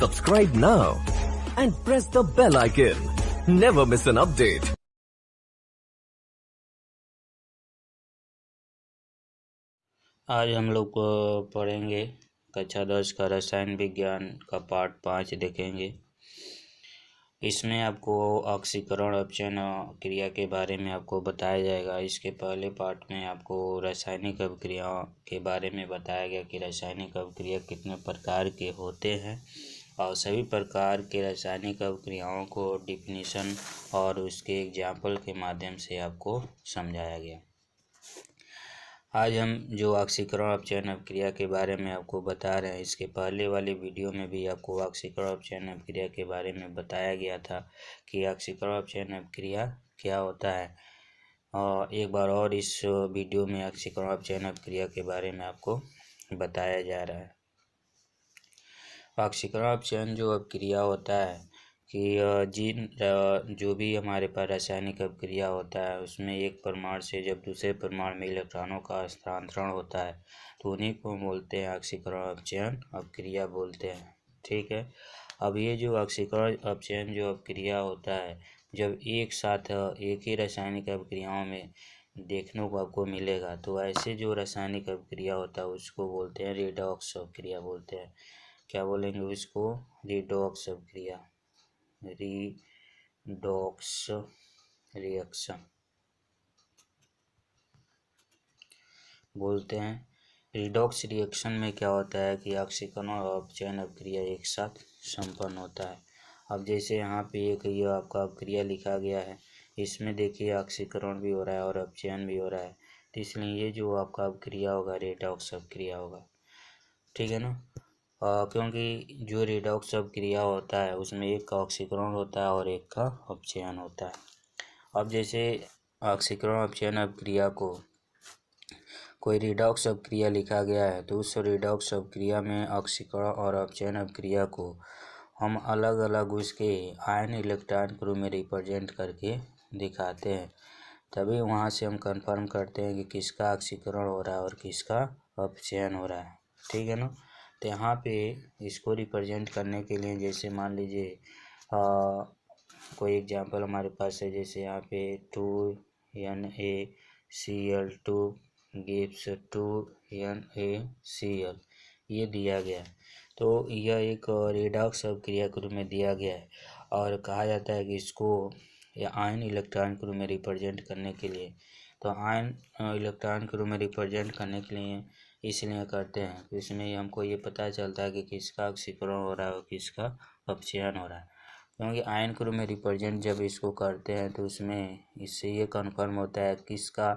Subscribe now and press the bell icon. Never miss an update. आज हम लोग पढ़ेंगे कक्षा 10 का रसायन विज्ञान का पार्ट 5 देखेंगे। इसमें आपको ऑक्सीकरण अपचयन क्रिया के बारे में आपको बताया जाएगा। इसके पहले पार्ट में आपको रासायनिक अभिक्रिया के बारे में बताया गया कि रासायनिक अभिक्रिया कितने प्रकार के होते हैं और सभी प्रकार के रासायनिक अभिक्रियाओं को डिफिनीशन और उसके एग्जाम्पल के माध्यम से आपको समझाया गया। आज हम जो ऑक्सीकरण अपचयन अभिक्रिया के बारे में आपको बता रहे हैं, इसके पहले वाले वीडियो में भी आपको ऑक्सीकरण अपचयन अभिक्रिया के बारे में बताया गया था कि ऑक्सीकरण अपचयन अभिक्रिया क्या होता है। और एक बार और इस वीडियो में ऑक्सीकरण अपचयन अभिक्रिया के बारे में आपको बताया जा रहा है। ऑक्सीकरण अपचयन जो अभिक्रिया होता है कि जो भी हमारे पास रासायनिक अभिक्रिया होता है उसमें एक परमाणु से जब दूसरे परमाणु में इलेक्ट्रॉनों का हस्तांतरण होता है तो उन्हीं को बोलते हैं ऑक्सीकरण अपचयन अभिक्रिया बोलते हैं। ठीक है। अब ये जो ऑक्सीकरण अपचयन जो अभिक्रिया होता है जब एक साथ एक ही रासायनिक अभिक्रियाओं में देखने को आपको मिलेगा तो ऐसे जो रासायनिक अभिक्रिया होता है उसको बोलते हैं रेडॉक्स अभिक्रिया बोलते हैं। क्या बोलेंगे उसको? रेडॉक्स अभिक्रिया, रिडॉक्स रिएक्शन बोलते हैं। रिडॉक्स रिएक्शन में क्या होता है कि ऑक्सीकरण और अपचयन अभिक्रिया एक साथ संपन्न होता है। अब जैसे यहाँ पे एक ये आपका अभिक्रिया लिखा गया है, इसमें देखिए ऑक्सीकरण भी हो रहा है और अपचयन भी हो रहा है, तो इसलिए ये जो आपका अभिक्रिया होगा रेडॉक्स अभिक्रिया होगा। ठीक है ना। क्योंकि जो रेडॉक्स अभिक्रिया होता है उसमें एक का ऑक्सीकरण होता है और एक का अपचयन होता है। अब जैसे ऑक्सीकरण अपचयन अभिक्रिया को कोई रेडॉक्स अभिक्रिया लिखा गया है तो उस रेडॉक्स अभिक्रिया में ऑक्सीकरण और अपचयन अभिक्रिया को हम अलग अलग उसके आयन इलेक्ट्रॉन के रूप में रिप्रेजेंट करके दिखाते हैं, तभी वहाँ से हम कंफर्म करते हैं कि किसका ऑक्सीकरण हो रहा है और किसका अपचयन हो रहा है। ठीक है ना। तो यहाँ पे इसको रिप्रेजेंट करने के लिए जैसे मान लीजिए कोई एग्जांपल हमारे पास है, जैसे यहाँ पे 2NaCl2 गिव्स 2NaCl ये दिया गया है। तो यह एक रेडॉक्स अभिक्रिया के रूप में दिया गया है और कहा जाता है कि इसको या आयन इलेक्ट्रॉन के रूप में रिप्रेजेंट करने के लिए, तो आयन इलेक्ट्रॉन के रूप में रिप्रेजेंट करने के लिए इसलिए करते हैं तो इसमें हमको ये पता चलता है कि किसका ऑक्सीकरण हो रहा है और किसका अपचयन हो रहा है। क्योंकि आयन के रूप में रिप्रेजेंट जब इसको करते हैं तो उसमें इससे ये कन्फर्म होता है किसका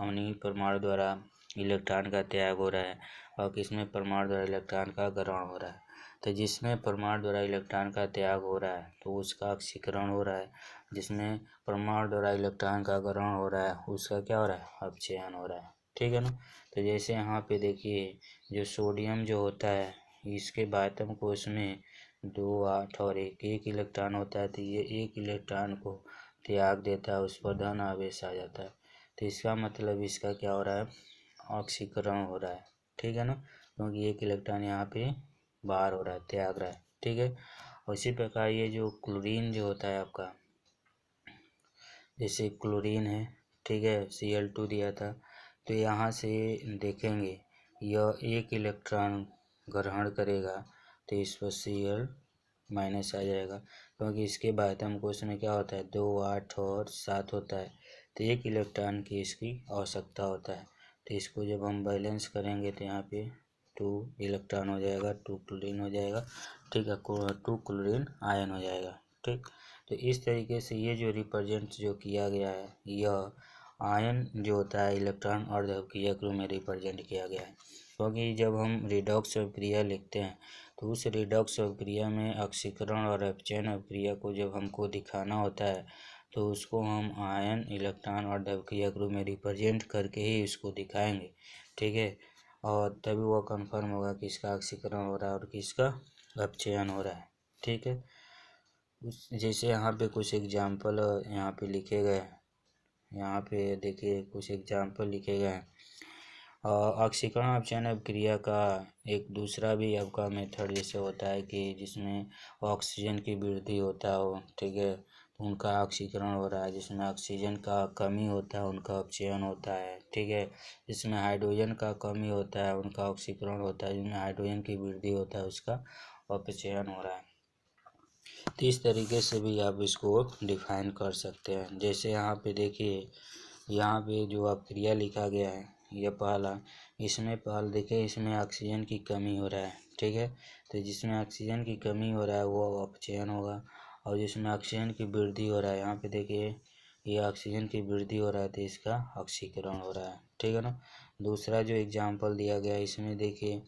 उन्हीं परमाणु द्वारा इलेक्ट्रॉन का त्याग हो रहा है और किसमें परमाणु द्वारा इलेक्ट्रॉन का ग्रहण हो रहा है। तो जिसमें परमाणु द्वारा इलेक्ट्रॉन का त्याग हो रहा है तो उसका ऑक्सीकरण हो रहा है, जिसमें परमाणु द्वारा इलेक्ट्रॉन का ग्रहण हो रहा है उसका क्या हो रहा है? अपचयन हो रहा है। ठीक है ना। तो जैसे यहाँ पे देखिए जो सोडियम जो होता है इसके बातम कोश में 2 8 और एक इलेक्ट्रॉन होता है, तो ये एक इलेक्ट्रॉन को त्याग देता है, उस पर धन आवेश आ जाता है, तो इसका मतलब इसका क्या हो रहा है? ऑक्सीकरण हो रहा है। ठीक है ना। क्योंकि एक इलेक्ट्रॉन यहाँ पे बाहर हो रहा है, त्याग रहा है। ठीक है। उसी प्रकार ये जो क्लोरीन जो होता है आपका, जैसे क्लोरीन है, ठीक है, Cl2 दिया था, तो यहाँ से देखेंगे यह एक इलेक्ट्रॉन ग्रहण करेगा तो इस पर Cl माइनस आ जाएगा, क्योंकि इसके बाद हमको उसमें क्या होता है 2 8 और 7 होता है, तो एक इलेक्ट्रॉन की इसकी आवश्यकता होता है। तो इसको जब हम बैलेंस करेंगे तो यहाँ पे 2 इलेक्ट्रॉन हो जाएगा, 2 क्लोरीन हो जाएगा। ठीक है, 2 क्लोरीन आयन हो जाएगा। ठीक। तो इस तरीके से ये जो रिप्रेजेंट जो किया गया है यह आयन जो होता है इलेक्ट्रॉन और अभिक्रिया के रूप में रिप्रेजेंट किया गया है। क्योंकि जब हम रिडॉक्स अभिक्रिया लिखते हैं तो उस रिडॉक्स अभिक्रिया में ऑक्सीकरण और अपचयन अभिक्रिया को जब हमको दिखाना होता है तो उसको हम आयन इलेक्ट्रॉन और अभिक्रिया के रूप में रिप्रेजेंट करके ही इसको दिखाएंगे। ठीक है। और तभी वह कंफर्म होगा कि किसका ऑक्सीकरण हो रहा है और किसका अपचयन हो रहा है। ठीक है। जैसे यहाँ पे कुछ एग्जाम्पल यहाँ पे लिखे गए हैं, यहाँ पे देखिए कुछ एग्जाम्पल लिखे गए हैं। ऑक्सीकरण अपचयन अभिक्रिया का एक दूसरा भी आपका मेथड जैसे होता है कि जिसमें ऑक्सीजन की वृद्धि होता हो, ठीक है, तो उनका ऑक्सीकरण हो रहा है। जिसमें ऑक्सीजन का कमी होता है उनका अपचयन होता है, ठीक है। जिसमें हाइड्रोजन का कमी होता है उनका ऑक्सीकरण होता है। जिसमें हाइड्रोजन की वृद्धि होता है उसका अपचयन हो रहा है। तो इस तरीके से भी आप इसको डिफाइन कर सकते हैं। जैसे यहाँ पे देखिए, यहाँ पे जो अब क्रिया लिखा गया है यह पहला, इसमें पहल देखिए इसमें ऑक्सीजन की कमी हो रहा है, ठीक है। तो जिसमें ऑक्सीजन की कमी हो रहा है वो अपचयन होगा। और जिसमें ऑक्सीजन की वृद्धि हो रहा है, यहाँ पे देखिए ये ऑक्सीजन की वृद्धि हो रहा है तो इसका ऑक्सीकरण हो रहा है, ठीक है ना। दूसरा जो एग्जाम्पल दिया गया है इसमें देखिए,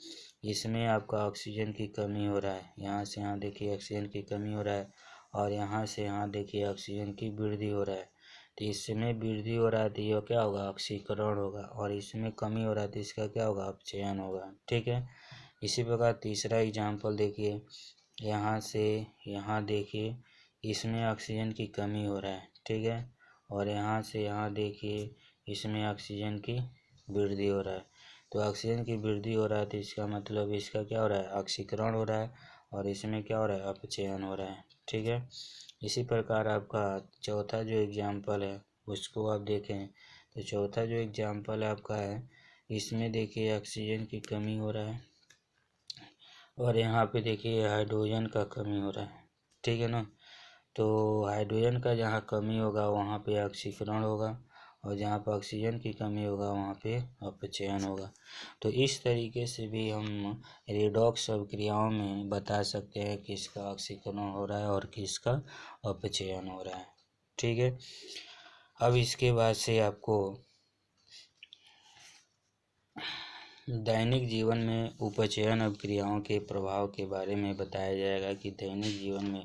इसमें आपका ऑक्सीजन की कमी हो रहा है, यहाँ से यहाँ देखिए ऑक्सीजन की कमी हो रहा है, और यहाँ से यहाँ देखिए ऑक्सीजन की वृद्धि हो रहा है। तो इसमें वृद्धि हो रहा है तो यह क्या होगा, ऑक्सीकरण होगा। और इसमें कमी हो रहा है तो इसका क्या होगा, अपचयन होगा, ठीक है। इसी प्रकार तीसरा एग्जाम्पल देखिए, यहाँ से यहाँ देखिए इसमें ऑक्सीजन की कमी हो रहा है, ठीक है। और यहाँ से यहाँ देखिए इसमें ऑक्सीजन की वृद्धि हो रहा है। तो ऑक्सीजन की वृद्धि हो रहा है तो इसका मतलब इसका क्या हो रहा है, ऑक्सीकरण हो रहा है। और इसमें क्या हो रहा है, अपचयन हो रहा है, ठीक है। इसी प्रकार आपका चौथा जो एग्जाम्पल है उसको आप देखें, तो चौथा जो एग्जाम्पल आपका है इसमें देखिए ऑक्सीजन की कमी हो रहा है, और यहाँ पे देखिए हाइड्रोजन का कमी हो रहा है, ठीक है ना। तो हाइड्रोजन का जहाँ कमी होगा वहाँ पे ऑक्सीकरण होगा, और जहाँ पर ऑक्सीजन की कमी होगा वहाँ पे अपचयन होगा। तो इस तरीके से भी हम रेडॉक्स अभिक्रियाओं में बता सकते हैं किसका ऑक्सीकरण हो रहा है और किसका अपचयन हो रहा है, ठीक है। अब इसके बाद से आपको दैनिक जीवन में उपचयन अभिक्रियाओं के प्रभाव के बारे में बताया जाएगा कि दैनिक जीवन में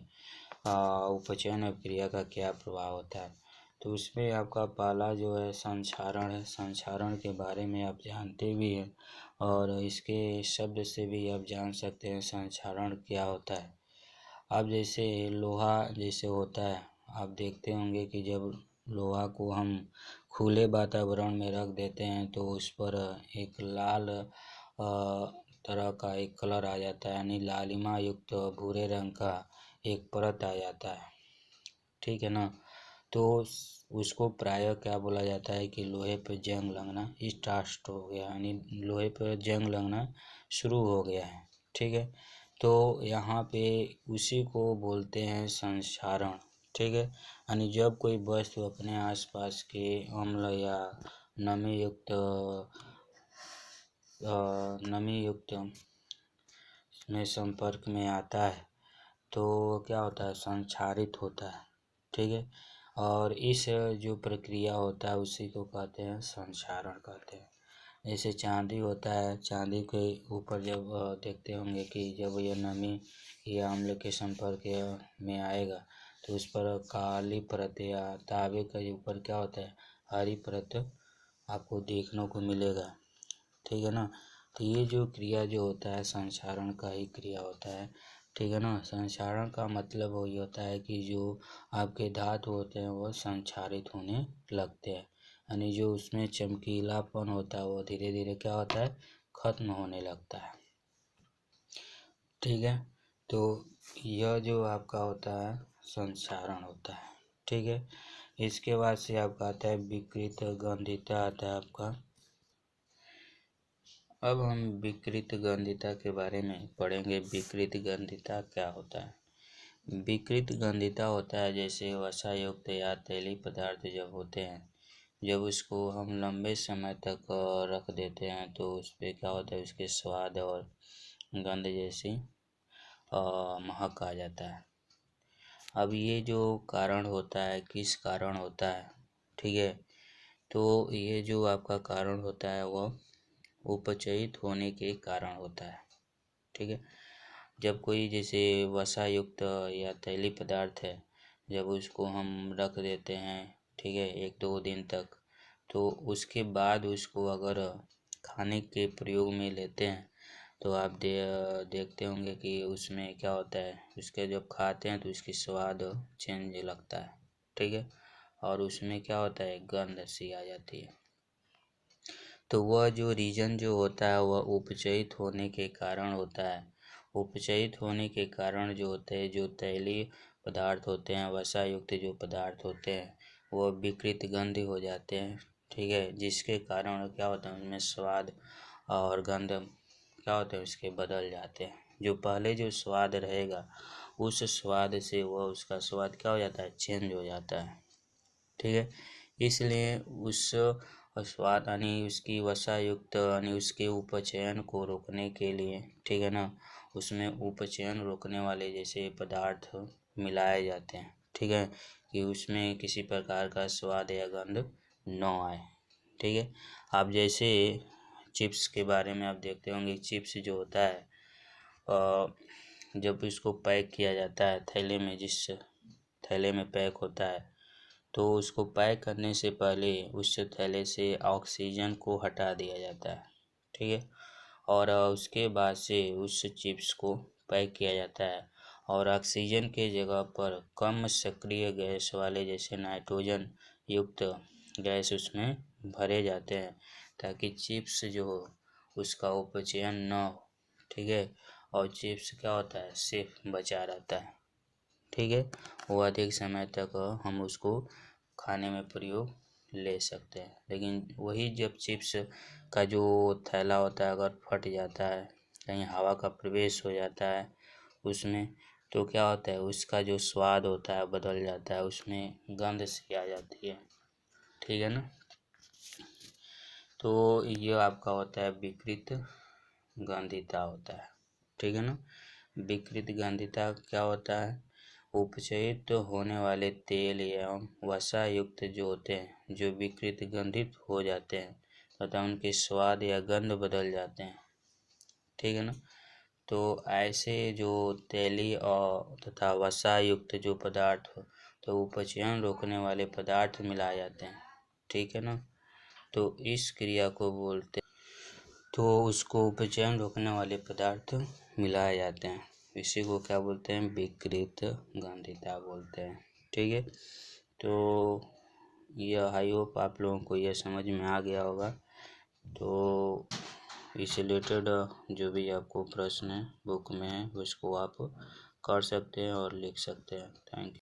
उपचयन अभिक्रिया का क्या प्रभाव होता है। तो उसमें आपका पहला जो है संक्षारण है। संक्षारण के बारे में आप जानते भी हैं, और इसके शब्द से भी आप जान सकते हैं संक्षारण क्या होता है। अब जैसे लोहा जैसे होता है, आप देखते होंगे कि जब लोहा को हम खुले वातावरण में रख देते हैं तो उस पर एक लाल तरह का एक कलर आ जाता है, यानी लालिमा युक्त भूरे रंग का एक परत आ जाता है, ठीक है ना। तो उसको प्रायः क्या बोला जाता है कि लोहे पर जंग लगना स्टार्ट हो गया, यानी लोहे पर जंग लगना शुरू हो गया है, ठीक है। तो यहाँ पे उसी को बोलते हैं संक्षारण, ठीक है। यानी जब कोई वस्तु अपने आसपास के अम्ल या नमी युक्त में संपर्क में आता है तो क्या होता है, संक्षारित होता है, ठीक है। और इस जो प्रक्रिया होता है उसी को कहते हैं संक्षारण कहते हैं। जैसे चांदी होता है, चांदी के ऊपर जब देखते होंगे कि जब यह नमी या अम्ल के संपर्क में आएगा तो उस पर काली परत या तांबे के ऊपर क्या होता है, हरी परत आपको देखने को मिलेगा, ठीक है ना। तो ये जो क्रिया जो होता है संक्षारण का ही क्रिया होता है, ठीक है ना। संक्षारण का मतलब वही होता है कि जो आपके धातु होते हैं वो संक्षारित होने लगते हैं, यानी जो उसमें चमकीलापन होता है वो धीरे धीरे क्या होता है, खत्म होने लगता है, ठीक है। तो यह जो आपका होता है संक्षारण होता है, ठीक है। इसके बाद से आपका आता है विकृत गंधिता आता है आपका। अब हम विकृत गंधिता के बारे में पढ़ेंगे। विकृत गंधिता क्या होता है। विकृत गंधिता होता है जैसे वसायुक्त या तैलीय पदार्थ जब होते हैं, जब उसको हम लंबे समय तक रख देते हैं तो उस पर क्या होता है, उसके स्वाद और गंध जैसी महक आ जाता है। अब ये जो कारण होता है किस कारण होता है, ठीक है। तो ये जो आपका कारण होता है वो उपचयित होने के कारण होता है, ठीक है। जब कोई जैसे वसा युक्त या तैलीय पदार्थ है, जब उसको हम रख देते हैं, ठीक है, 1-2 दिन तक, तो उसके बाद उसको अगर खाने के प्रयोग में लेते हैं तो आप देखते होंगे कि उसमें क्या होता है, उसके जब खाते हैं तो उसकी स्वाद चेंज लगता है, ठीक है। और उसमें क्या होता है, गंध सी आ जाती है। तो वह जो रीजन जो होता है वह उपचयित होने के कारण होता है। उपचयित होने के कारण जो होते हैं, जो तैलीय पदार्थ होते हैं, वसा युक्त जो पदार्थ होते हैं, वह विकृत गंध हो जाते हैं। ठीक है, जिसके कारण क्या होता है, उनमें स्वाद और गंध क्या होते हैं, उसके बदल जाते हैं। जो पहले जो स्वाद रहेगा उस स्वाद से वह उसका स्वाद क्या हो जाता है, चेंज हो जाता है। ठीक है, इसलिए उस स्वाद यानी उसकी वसा युक्त यानी उसके उपचयन को रोकने के लिए, ठीक है ना, उसमें उपचयन रोकने वाले जैसे पदार्थ मिलाए जाते हैं। ठीक है, कि उसमें किसी प्रकार का स्वाद या गंध न आए। ठीक है, आप जैसे चिप्स के बारे में आप देखते होंगे, चिप्स जो होता है जब इसको पैक किया जाता है थैले में, जिस थैले में पैक होता है, तो उसको पैक करने से पहले उस थैले से ऑक्सीजन को हटा दिया जाता है। ठीक है, और उसके बाद से उस चिप्स को पैक किया जाता है और ऑक्सीजन के जगह पर कम सक्रिय गैस वाले जैसे नाइट्रोजन युक्त गैस उसमें भरे जाते हैं, ताकि चिप्स जो हो उसका उपचयन न हो। ठीक है, और चिप्स क्या होता है, सेफ बचा रहता है। ठीक है, वो अधिक समय तक हम उसको खाने में प्रयोग ले सकते हैं। लेकिन वही जब चिप्स का जो थैला होता है अगर फट जाता है, कहीं हवा का प्रवेश हो जाता है उसमें, तो क्या होता है, उसका जो स्वाद होता है बदल जाता है, उसमें गंध सी आ जाती है। ठीक है ना, तो ये आपका होता है विकृत गंधिता होता है। ठीक है ना, विकृत गंधिता क्या होता है, उपचयित होने वाले तेल एवं वसा युक्त जो होते हैं, जो विकृत गंधित हो जाते हैं तथा उनके स्वाद या गंध बदल जाते हैं। ठीक है ना, तो ऐसे जो तेली और तथा वसा युक्त जो पदार्थ हो, तो उपचयन रोकने वाले पदार्थ मिलाए जाते हैं। ठीक है ना, तो इस क्रिया को बोलते, तो उसको उपचयन रोकने वाले पदार्थ मिलाए जाते हैं, इसी को क्या बोलते हैं, विकृत गंधिता बोलते हैं। ठीक है, तो यह आई होप आप लोगों को यह समझ में आ गया होगा। तो इससे रिलेटेड जो भी आपको प्रश्न है बुक में है उसको आप कर सकते हैं और लिख सकते हैं। Thank you.